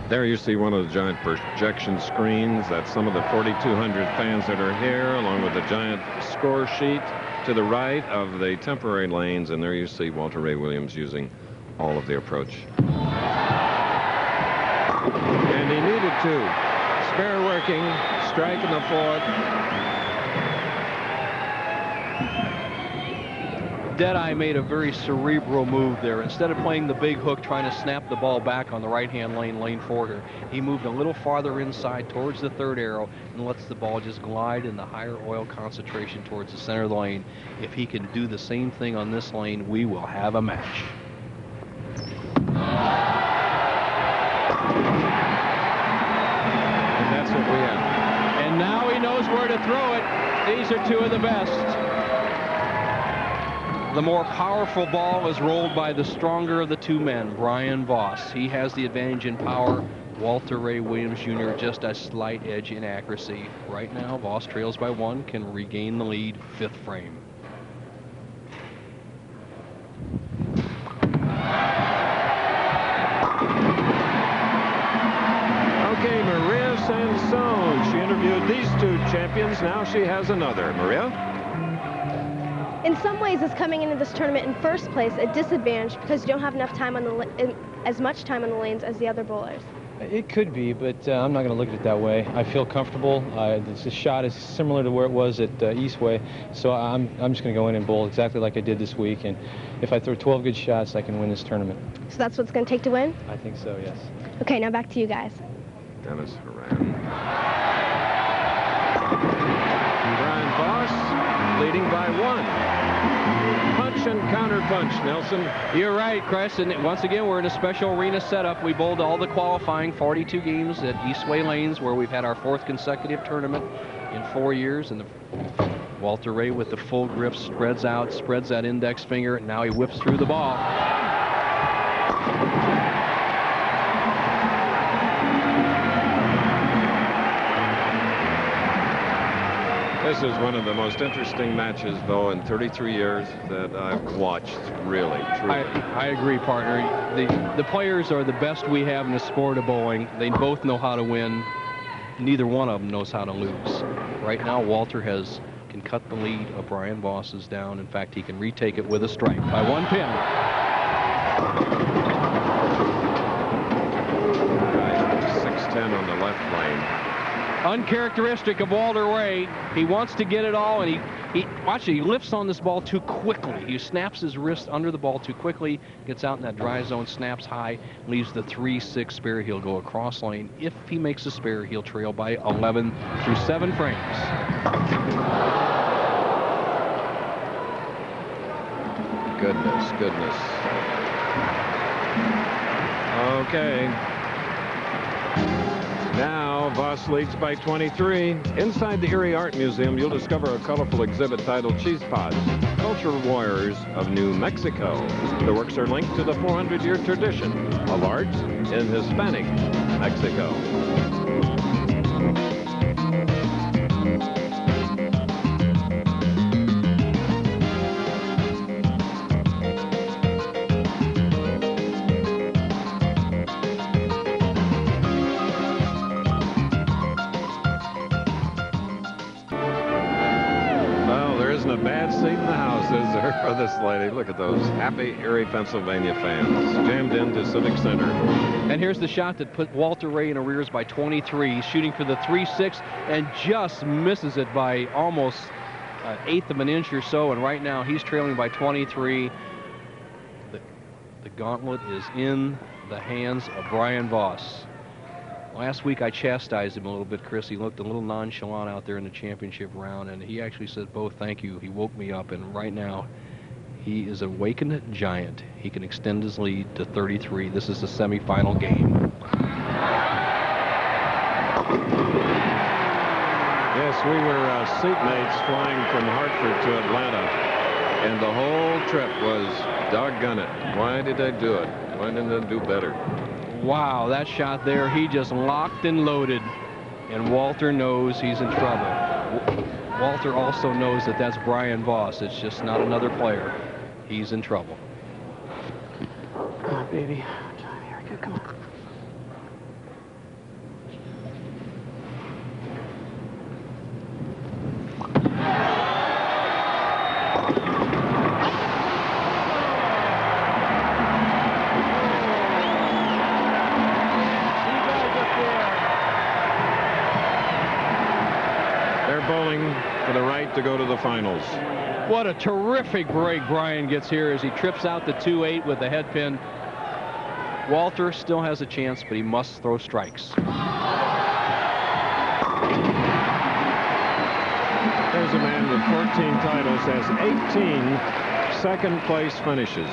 There you see one of the giant projection screens. That's some of the 4,200 fans that are here, along with the giant score sheet to the right of the temporary lanes. And there you see Walter Ray Williams using all of the approach. And he needed to. Spare working, strike in the fourth. Deadeye made a very cerebral move there. Instead of playing the big hook, trying to snap the ball back on the right-hand lane, lane 4 here, he moved a little farther inside towards the third arrow and lets the ball just glide in the higher oil concentration towards the center of the lane. If he can do the same thing on this lane, we will have a match. And that's what we have. And now he knows where to throw it. These are two of the best. The more powerful ball is rolled by the stronger of the two men, Brian Voss. He has the advantage in power. Walter Ray Williams Jr. just a slight edge in accuracy. Right now, Voss trails by 1, can regain the lead, 5th frame. Okay, Maria Sansone. She interviewed these two champions. Now she has another. Maria? In some ways, it's coming into this tournament in first place a disadvantage because you don't have enough time on as much time on the lanes as the other bowlers. It could be, but I'm not going to look at it that way. I feel comfortable. This shot is similar to where it was at Eastway, so I'm just going to go in and bowl exactly like I did this week. And if I throw 12 good shots, I can win this tournament. So that's what it's going to take to win? I think so, yes. Okay, now back to you guys. Dennis Horan. Brian Voss leading by 1. Punch and counter punch, Nelson. You're right, Chris. And once again, we're in a special arena setup. We bowled all the qualifying 42 games at Eastway Lanes, where we've had our 4th consecutive tournament in 4 years. And Walter Ray with the full grip spreads out, spreads that index finger. And now he whips through the ball. This is one of the most interesting matches, though, in 33 years that I've watched, really, truly. I agree, partner. The players are the best we have in the sport of bowling. They both know how to win. Neither one of them knows how to lose. Right now, Walter can cut the lead of Brian Voss's down. In fact, he can retake it with a strike by 1 pin. 6-10 on the left lane. Uncharacteristic of Walter Ray. He wants to get it all, and watch it, he lifts on this ball too quickly. He snaps his wrist under the ball too quickly, gets out in that dry zone, snaps high, leaves the 3-6 spare. He'll go across lane. If he makes a spare, he'll trail by 11 through 7 frames. Goodness. Okay. Now, Voss leads by 23. Inside the Erie Art Museum, you'll discover a colorful exhibit titled Cheese Pods, Cultural Warriors of New Mexico. The works are linked to the 400-year tradition of arts in Hispanic Mexico. A bad seat in the house, is there, for this lady? Look at those happy Erie, Pennsylvania fans jammed into Civic Center. And here's the shot that put Walter Ray in arrears by 23. He's shooting for the 3-6 and just misses it by almost an 1/8 of an inch or so. And right now he's trailing by 23. The gauntlet is in the hands of Brian Voss. Last week I chastised him a little bit, Chris. He looked a little nonchalant out there in the championship round, and he actually said, "Bo, thank you." He woke me up, and right now he is an awakened giant. He can extend his lead to 33. This is the semifinal game. Yes, we were seatmates flying from Hartford to Atlanta, and the whole trip was, doggone it, why did I do it? Why didn't I do better? Wow, that shot there, he just locked and loaded, and Walter knows he's in trouble. Walter also knows that that's Brian Voss. It's just not another player. He's in trouble. Come on, baby. Here we go. Come on. for the right to go to the finals. What a terrific break Brian gets here as he trips out the 2-8 with the head pin. Walter still has a chance, but he must throw strikes. There's a man with 14 titles, has 18 second-place finishes.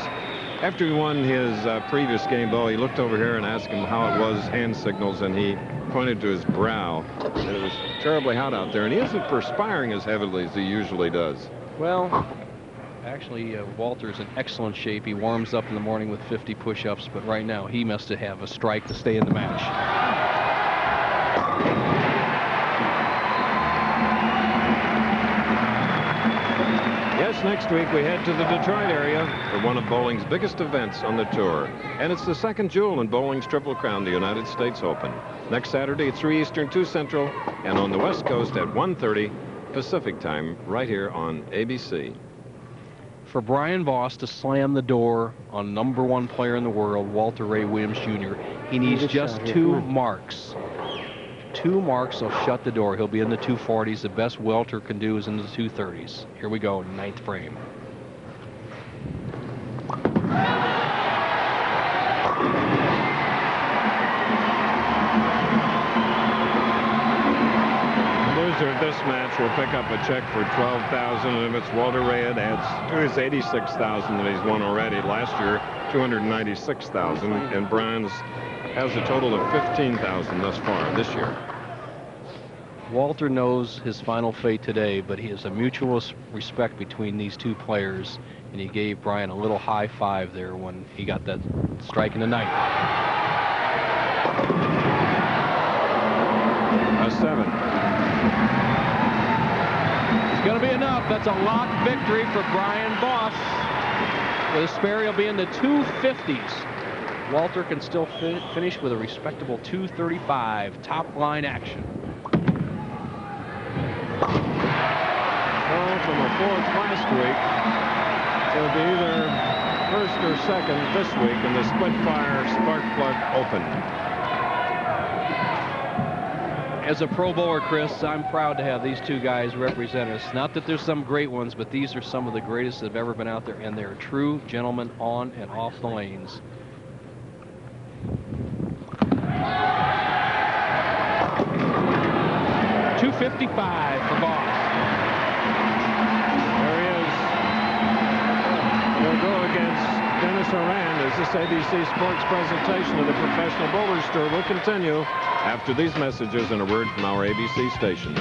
After he won his previous game, though, he looked over here and asked him how it was, hand signals, and he pointed to his brow. It was terribly hot out there, and he isn't perspiring as heavily as he usually does. Well, actually, Walter's in excellent shape. He warms up in the morning with 50 push-ups, but right now he must have a strike to stay in the match. Yes, next week we head to the Detroit area for one of bowling's biggest events on the tour. And it's the second jewel in bowling's Triple Crown, the United States Open. Next Saturday at 3 Eastern, 2 Central, and on the West Coast at 1:30 Pacific time, right here on ABC. For Brian Voss to slam the door on #1 player in the world, Walter Ray Williams Jr., he needs just 2 marks. 2 marks will shut the door. He'll be in the 240s. The best Walter can do is in the 230s. Here we go, 9th frame. The loser of this match will pick up a check for $12,000, and if it's Walter Ray, it adds to his $86,000 that he's won already. Last year, $296,000, and Brian's has a total of $15,000 thus far this year. Walter knows his final fate today, but he has a mutual respect between these 2 players, and he gave Brian a little high five there when he got that strike in the 9th. A 7. It's going to be enough. That's a locked victory for Brian Voss. The spare will be in the 250s. Walter can still finish with a respectable 235. Top line action. Well, from a 4th last week, it'll be either 1st or 2nd this week in the Splitfire Sparkplug Open. As a pro bowler, Chris, I'm proud to have these 2 guys represent us. Not that there's some great ones, but these are some of the greatest that have ever been out there, and they're true gentlemen on and off the lanes. .255 for Voss. There he is. He'll go against Dennis Horan as this ABC Sports presentation of the Professional Bowlers Tour will continue after these messages and a word from our ABC stations.